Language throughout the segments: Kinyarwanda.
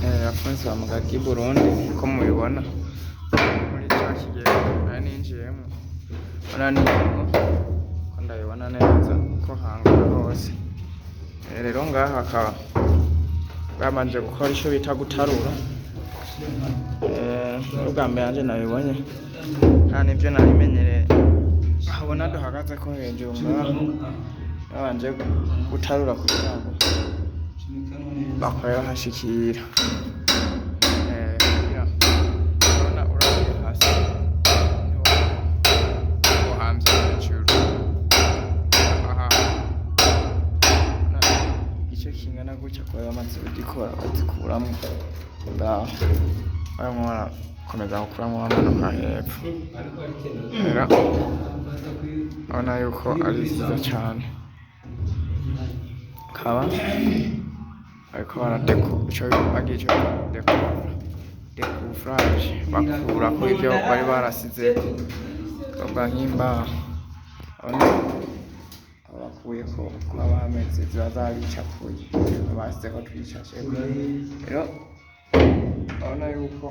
abakunzi ba Mugagi Burundi ko mubibona muri cya kigero nari ninjiyemo urabona n'ibintu ko ndabibona neza ko hangana hose. Rero ngaha hakaba bamanje gukora icyo bita gutarura. Ubwa mbere yanje nabibonye nta n'ibyo nabimenyereye, habona duhagaze ko hejuru ngaha babanje gutarura kugira ngo bakore bahashikira. Urabona urabiye hasi niho hanze hejuru aha igice kingana gutya kuba bamaze kugikora bazikuramo ngaho barimo barakomeza gukuramo bamanuka hepfo. Rero urabona yuko ari byiza cyane, bakaba ariko bagiye dekufuraje bakura ko ibyo bari barasize twavuga nk'imbaho. Bakuye ko haba hameze ziba zabicapuye basize ko twicasheko. Rero urabona yuko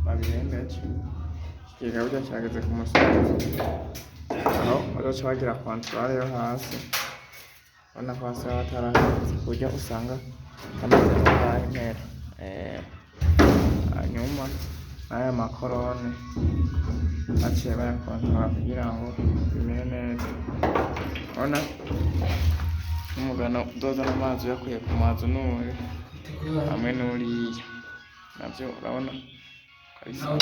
babirembeje ikigega burya kirageze ku musozi, aho bazoca bagira kontware yo hasi. Urabona ko hasi haba hatarahetse ku buryo usanga hameze nk'ah'impera. Hanyuma n'aya makorone baciye bayakontora kugira ngo bimere neza. Urabona n'umugano udozana amazi uyakuye ku mazu n'uyu hamwe n'uriya nabyo urabona ko ari sawa.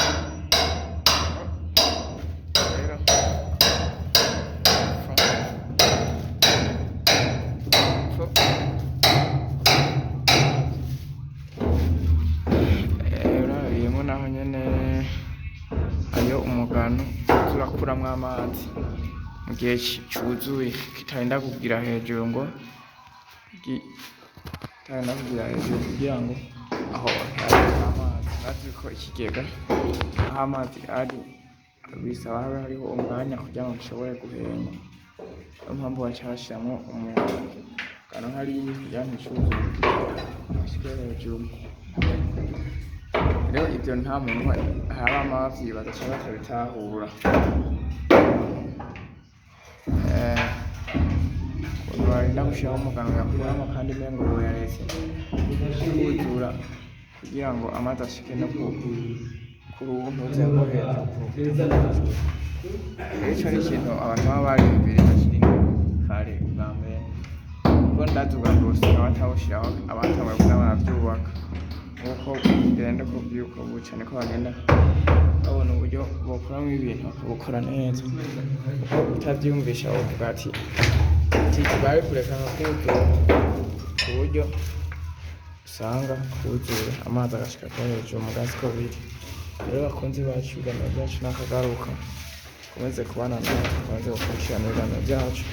Urabiyemo naho nyene ayo umugano turakuramwo amazi mu gihe cyuzuye kitarinda kugira hejuru ngo kugira ngo aho hari amazi. Bazi ko ikigega aho amazi ari bisaba habe hariho umwanya kugira ngo gishobore guhema, niyo mpamvu baca bashiramwo umugano hariya kugira ngo nticuzuye gishike hejuru. Rero ibyo nta muntu haba amavyibaza canke batabitahura. Ukuntu barinda gushiraho umugano yakuramo kandi umengo boyaretse kuzura kugira ngo amazi ashike no ku runtuze rwo hejuru. Rero ico ni ikintu abantu baba bariyumviriye bakiri kare bwa mbere, kuko ndazi ubwa mbere usanga batawushiraho abatanguye kuza baravyubaka. Nkuko bigenda kuvyuka buca niko bagenda babona uburyo bokoramwo ibintu bakabukora neza. Utavyiyumvisha wovuga ati bari kureka nkakuzura ku buryo usanga kuzura amazi agashika ko hejuru mugazi ko biri. Rero bakunzi bacu ibiganiro byacu nakagaruka, komeze kubana natwe, komeze gukurikirana ibiganiro byacu,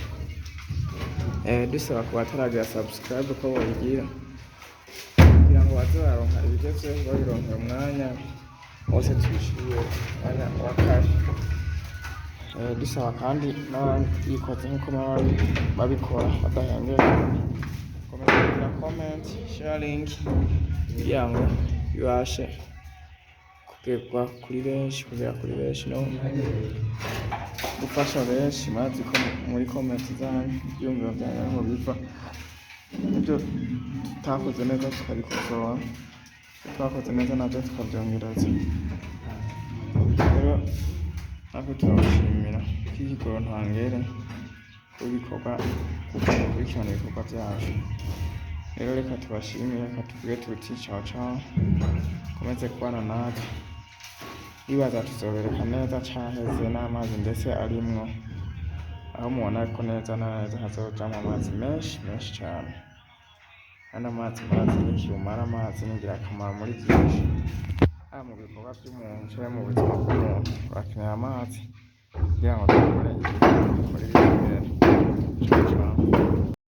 dusaba ku bataragira subscribe ko boyigira kugira ngo baze bararonka ibigezweho babironkera umwanya wose tubishiriye umwanya wa kare. Dusaba kandi n'ababikoze nk'uko baba babikora badahengeje komeza kugira comment, sharing kugira ngo bibashe kugera kuri benshi no gufasha benshi. Murazi ko muri comment zanyu ibyumviro byanyu ariho biva, ibyo tutakoze neza tukabikosora, twakoze neza nabyo tukabyongereza. Rero natwe turabashimira k'ikigoro ntangere kubikorwa gukurikirana ibikorwa byacu. Rero reka tubashimire, reka tuvuge tuti ciao ciao, komeze kubana natwe. Bibaza tuzobereka neza caheze n'amazi ndetse arimwo, aho mubona ko neza na neza hazojamwo amazi menshi cane. Kandi amazi ni kirumara, amazi ni ingirakamaro muri byinshi, haba mu bikorwa by'umuntu canke mu buzima bw'umuntu turakenera amazi kugira ngo dukore ibintu bimbere. Ciao ciao.